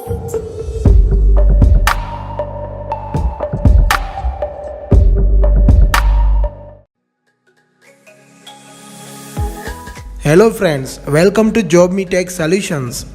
Hello friends, welcome to JobMe Tech Solutions.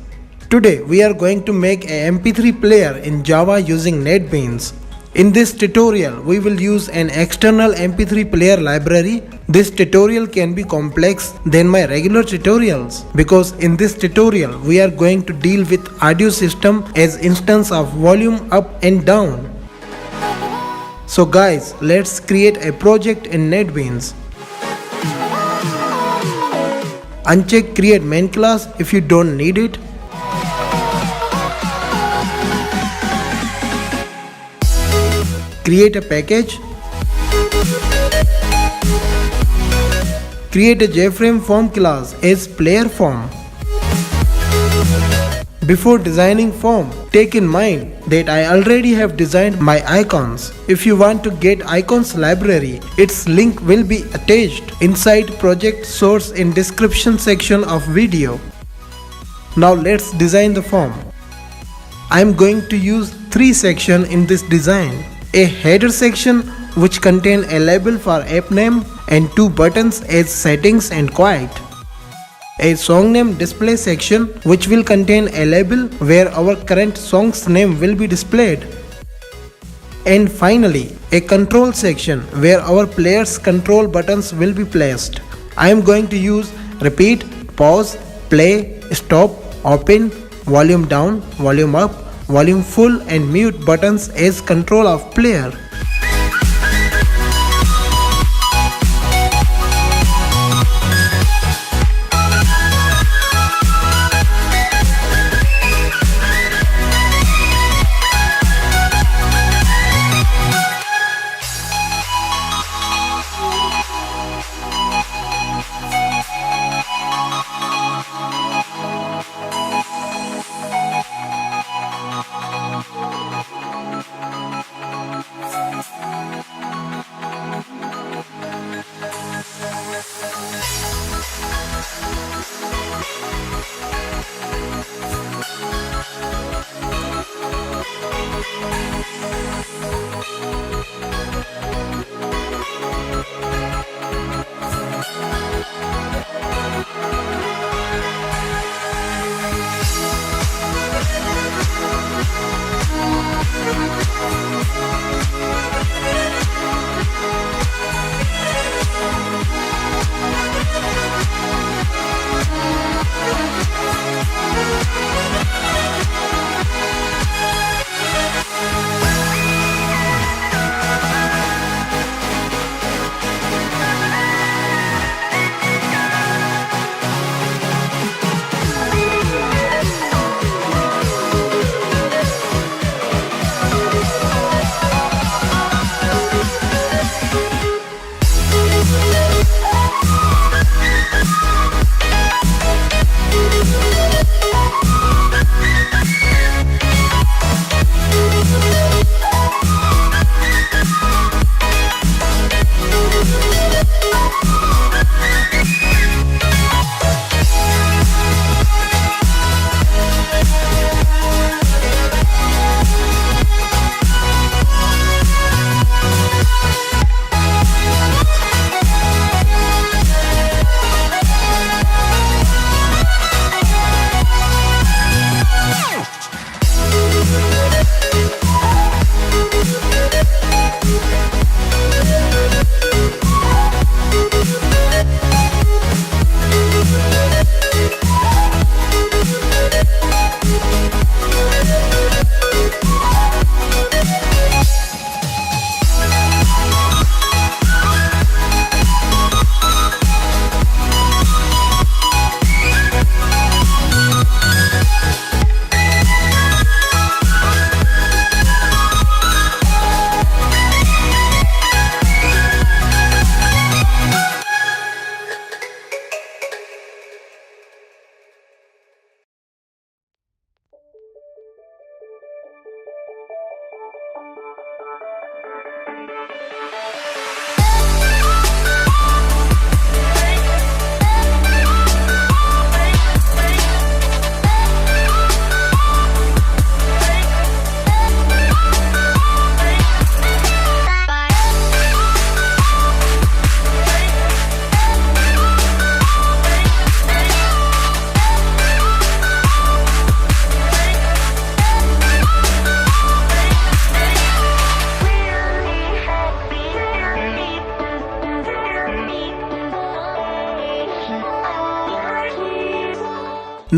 Today we are going to make a MP3 player in Java using Netbeans. In this tutorial we will use an external MP3 player library. This tutorial can be complex than my regular tutorials because in this tutorial we are going to deal with audio system as instance of volume up and down. So guys, let's create a project in Netbeans. Uncheck create main class if you don't need it. Create a package. Create a JFrame form class as player form. Before designing form, take in mind that I already have designed my icons. If you want to get icons library, its link will be attached inside project source in description section of video. Now let's design the form. I am going to use 3 sections in this design. A header section which contain a label for app name and 2 buttons as settings and quiet. A song name display section which will contain a label where our current song's name will be displayed. And finally, a control section where our player's control buttons will be placed. I am going to use repeat, pause, play, stop, open, volume down, volume up, volume full and mute buttons as control of player.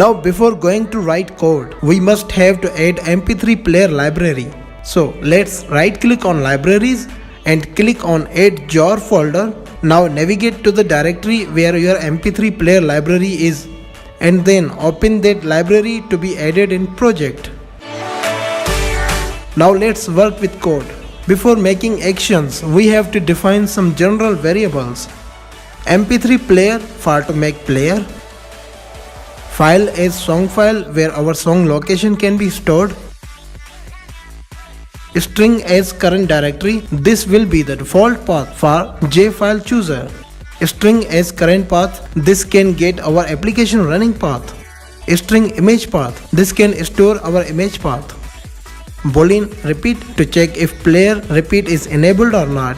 Now before going to write code, we must have to add MP3 player library. So let's right click on libraries and click on add jar folder. Now navigate to the directory where your MP3 player library is and then open that library to be added in project. Now let's work with code. Before making actions, we have to define some general variables. MP3 player for to make player. File as song file where our song location can be stored. String as current directory. This will be the default path for JFile chooser. String as current path. This can get our application running path. String image path. This can store our image path. Boolean repeat to check if player repeat is enabled or not.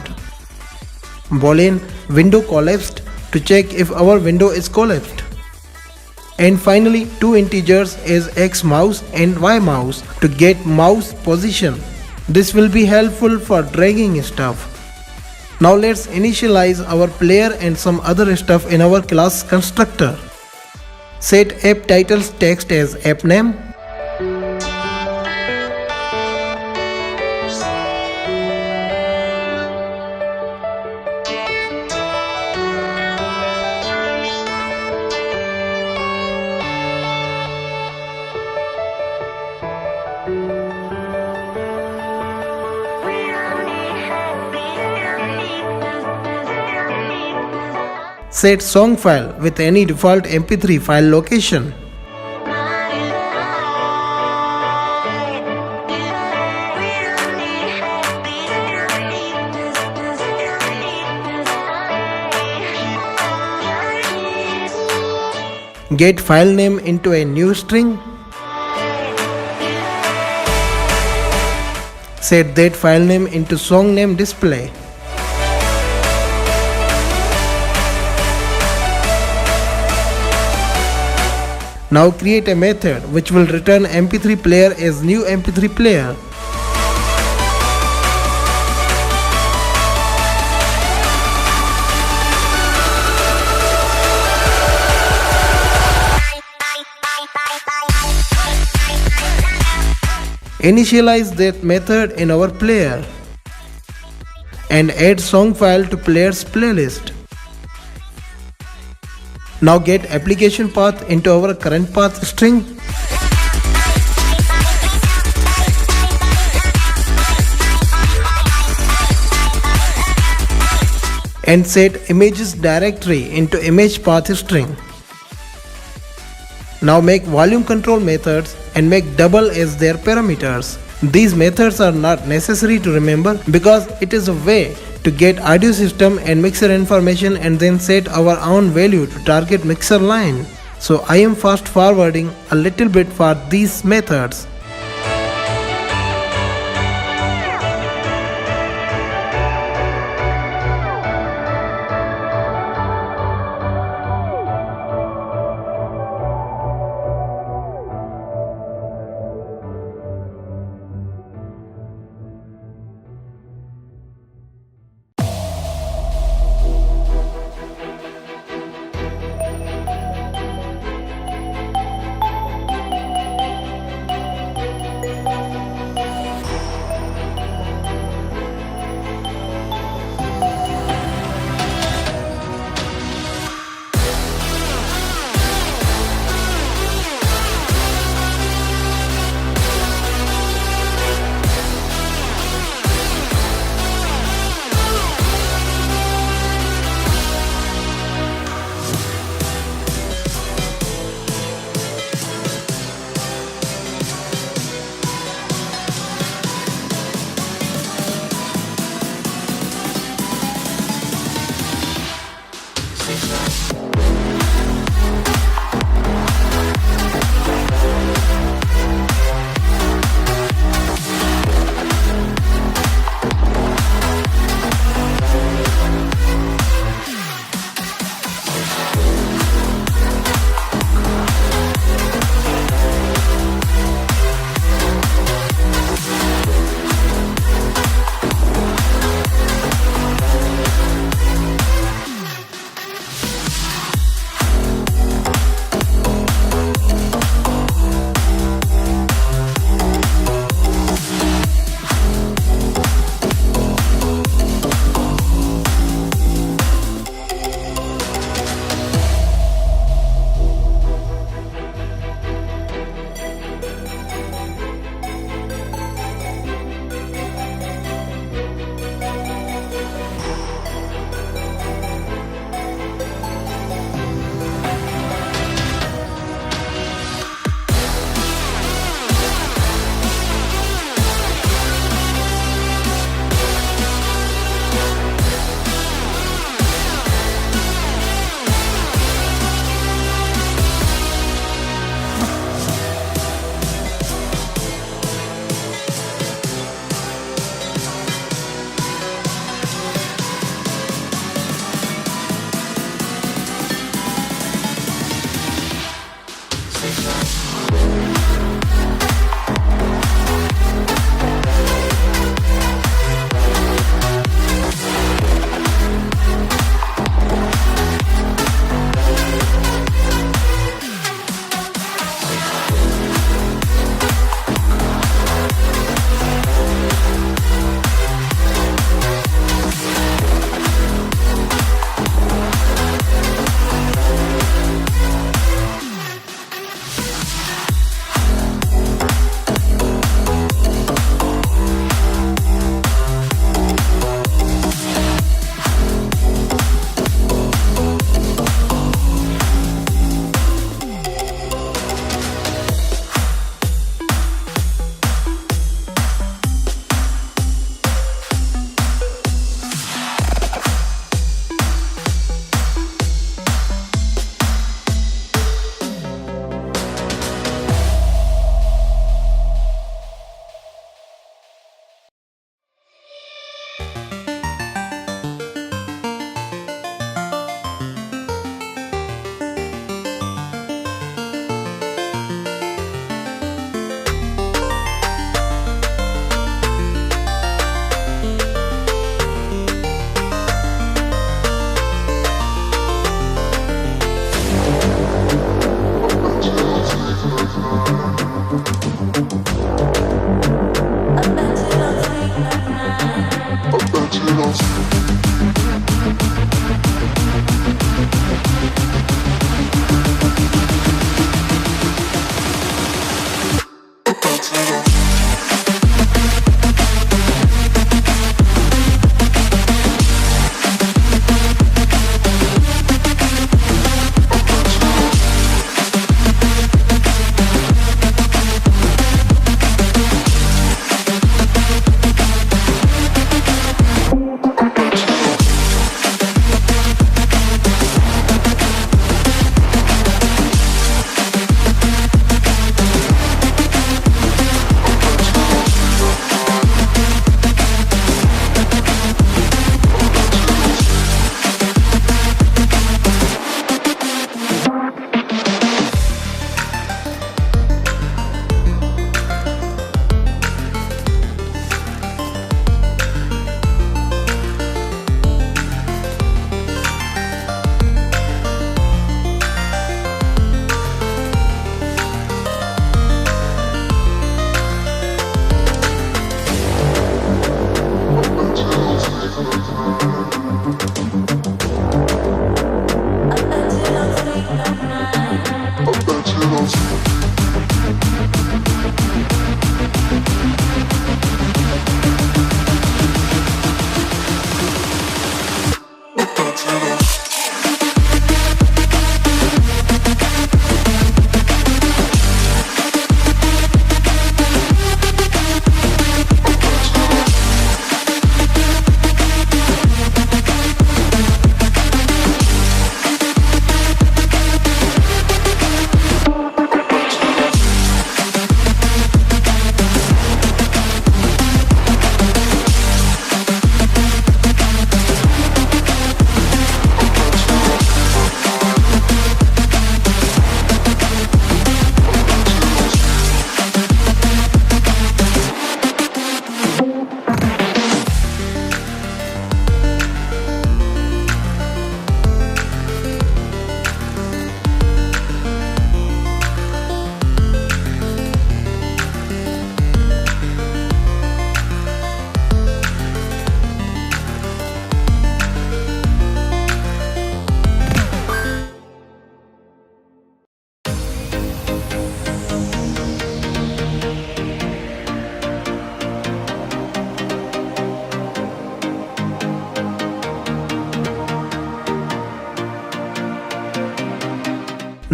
Boolean window collapsed to check if our window is collapsed. And finally two integers as X mouse and Y mouse to get mouse position. This will be helpful for dragging stuff. Now let's initialize our player and some other stuff in our class constructor. Set app titles text as app name. Set song file with any default MP3 file location. Get file name into a new string. Set that file name into song name display. Now create a method which will return MP3 player as new MP3 player. Initialize that method in our player and add song file to player's playlist. Now get application path into our current path string. And set images directory into image path string. Now make volume control methods and make double as their parameters. These methods are not necessary to remember because it is a way to get audio system and mixer information and then set our own value to target mixer line. So I am fast forwarding a little bit for these methods.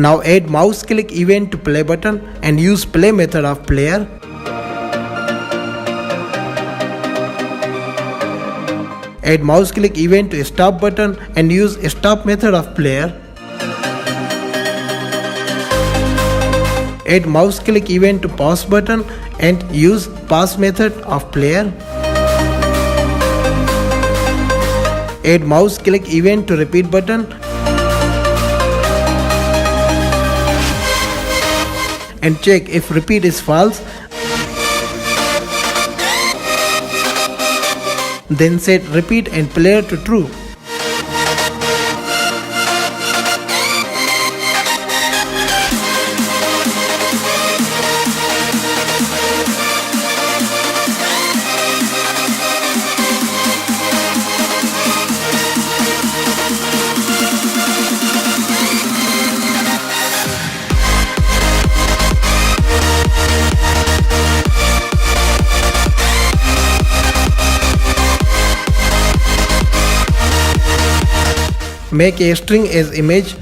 Now add mouse click event to play button and use play method of player. Add mouse click event to stop button and use stop method of player. Add mouse click event to pause button and use pause method of player. Add mouse click event to repeat button and check if repeat is false. Then set repeat and player to true. Make a string as image.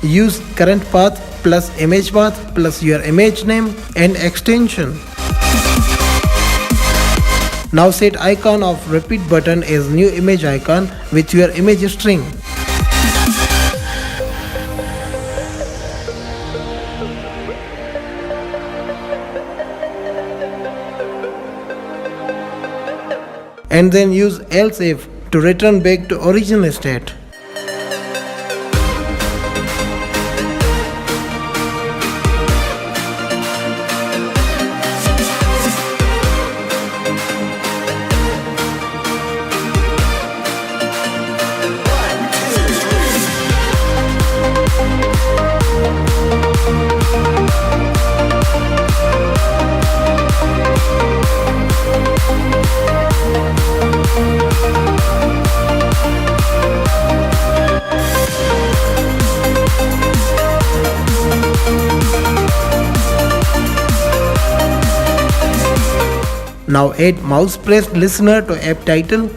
Use current path plus image path plus your image name and extension. Now set icon of repeat button as new image icon with your image string. And then use else if to return back to original state. Now add mouse pressed listener to app title.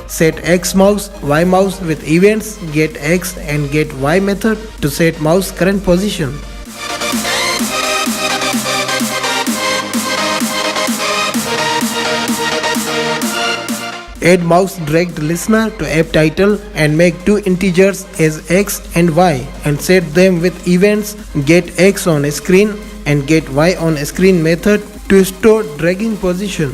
Set X mouse, Y mouse with events, get X and get Y method to set mouse current position. Add mouse dragged listener to app title and make two integers as X and Y and set them with events, get X on a screen and get Y on a screen method to store dragging position.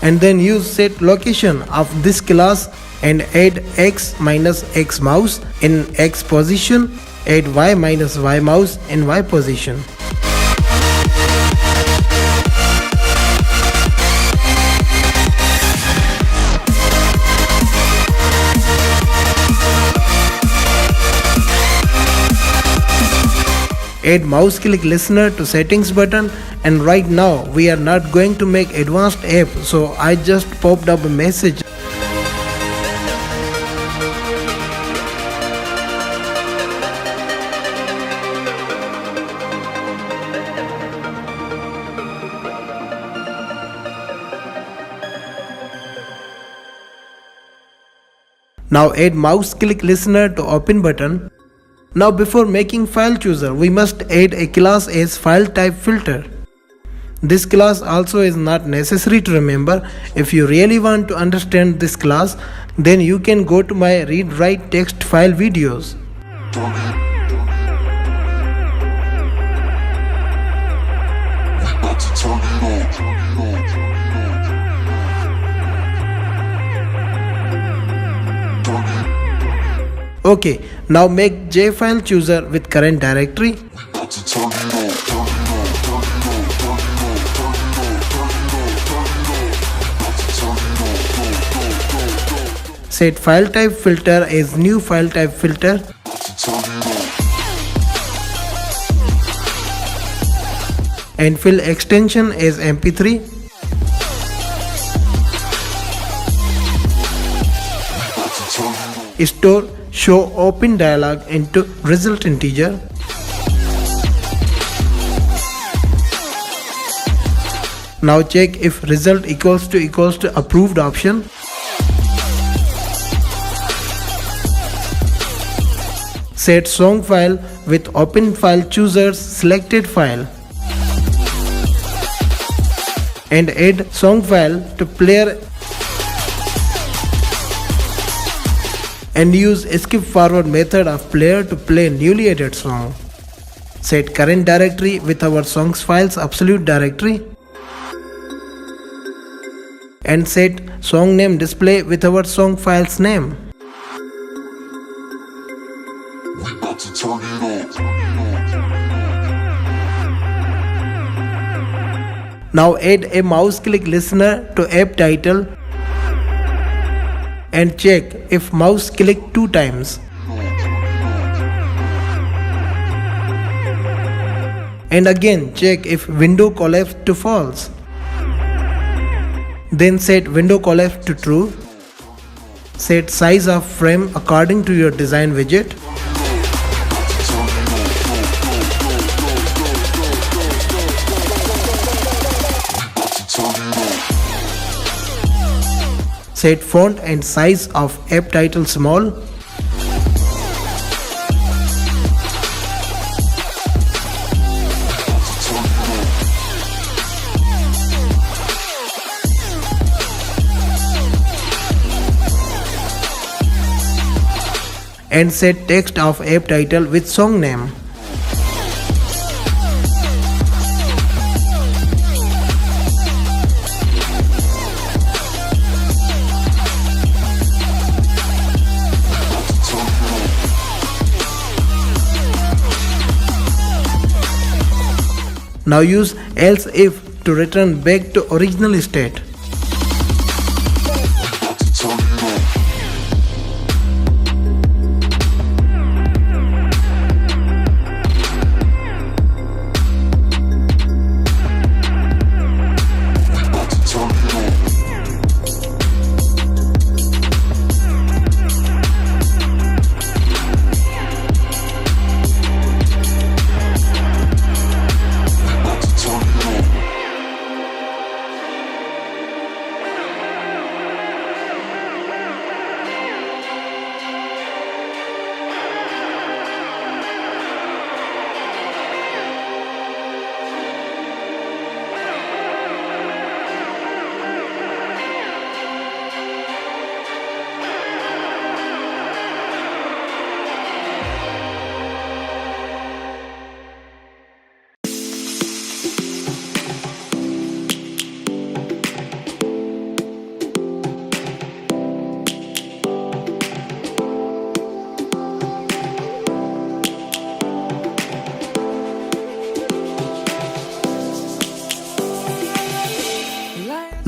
And then use set location of this class and add X minus X mouse in X position, add Y minus Y mouse in Y position. Add mouse click listener to settings button, and right now we are not going to make advanced app, so I just popped up a message. Now add mouse click listener to open button. Now before making file chooser, we must add a class as file type filter. This class also is not necessary to remember. If you really want to understand this class, then you can go to my read write text file videos. Okay, now make JFile chooser with current directory. Set file type filter as new file type filter. And fill extension as MP3. Store show open dialog into result integer. Now check if result equals to approved option. Set song file with open file chooser's selected file. And add song file to player and use skip forward method of player to play newly added song. Set current directory with our songs files absolute directory. And set song name display with our song files name. Now add a mouse click listener to app title and check if mouse click 2 times. And again check if window collapse to false. Then set window collapse to true. Set size of frame according to your design widget. Set font and size of app title small. And set text of app title with song name. Now use else if to return back to original state.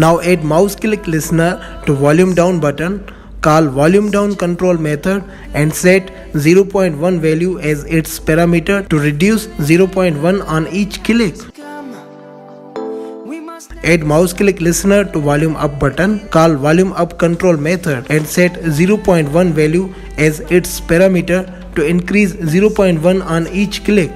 Now add mouse click listener to volume down button. Call volume down control method and set 0.1 value as its parameter to reduce 0.1 on each click. Add mouse click listener to volume up button. Call volume up control method and set 0.1 value as its parameter to increase 0.1 on each click.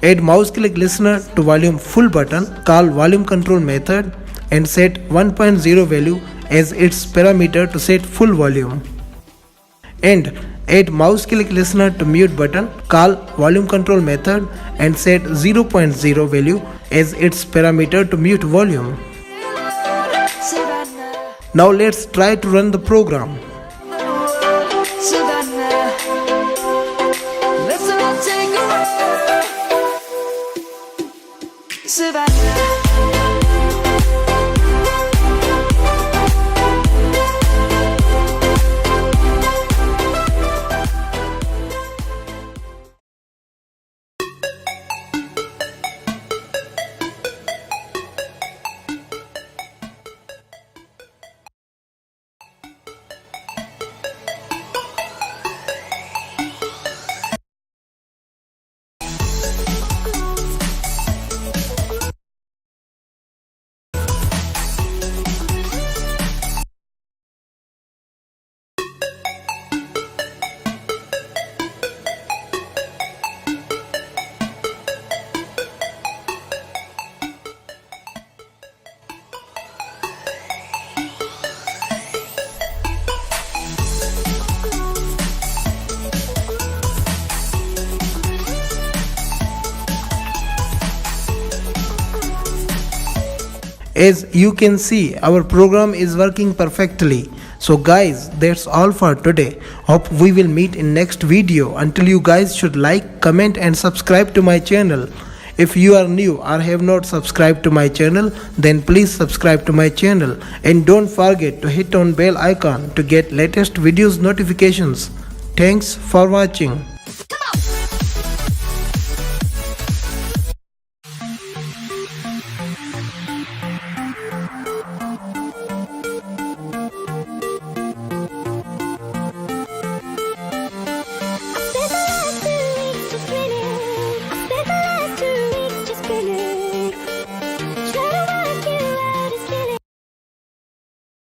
Add mouse click listener to volume full button. Call volume control method and set 1.0 value as its parameter to set full volume. And add mouse click listener to mute button. Call volume control method and set 0.0 value as its parameter to mute volume. Now let's try to run the program. As you can see, our program is working perfectly. So guys, that's all for today. Hope we will meet in next video. Until you guys should like, comment and subscribe to my channel. If you are new or have not subscribed to my channel, then please subscribe to my channel and don't forget to hit on bell icon to get latest videos notifications. Thanks for watching.